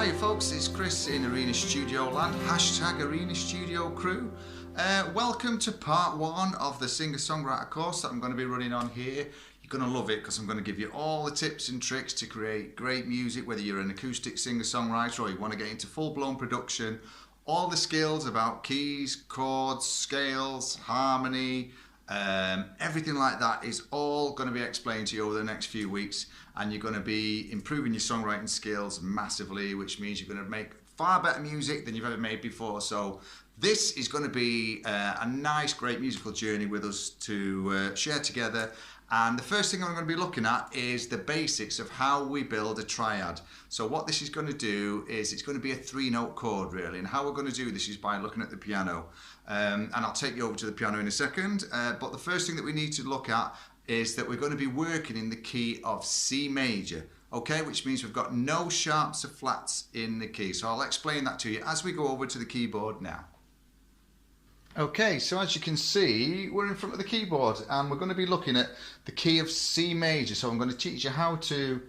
Hiya folks, it's Chris in Arena Studio Land, hashtag Arena Studio Crew. Welcome to part one of the singer-songwriter course that I'm going to be running on here. You're going to love it because I'm going to give you all the tips and tricks to create great music, whether you're an acoustic singer-songwriter or you want to get into full-blown production. All the skills about keys, chords, scales, harmony, everything like that is all going to be explained to you over the next few weeks, and you're going to be improving your songwriting skills massively, which means you're going to make far better music than you've ever made before. So this is going to be a nice, great musical journey with us to share together. And the first thing I'm going to be looking at is the basics of how we build a triad. So what this is going to do is it's going to be a 3-note chord really, and how we're going to do this is by looking at the piano. And I'll take you over to the piano in a second, but the first thing that we need to look at is that we're going to be working in the key of C major, okay, which means we've got no sharps or flats in the key. So I'll explain that to you as we go over to the keyboard now. Okay, so as you can see, we're in front of the keyboard and we're going to be looking at the key of C major. So I'm going to teach you how to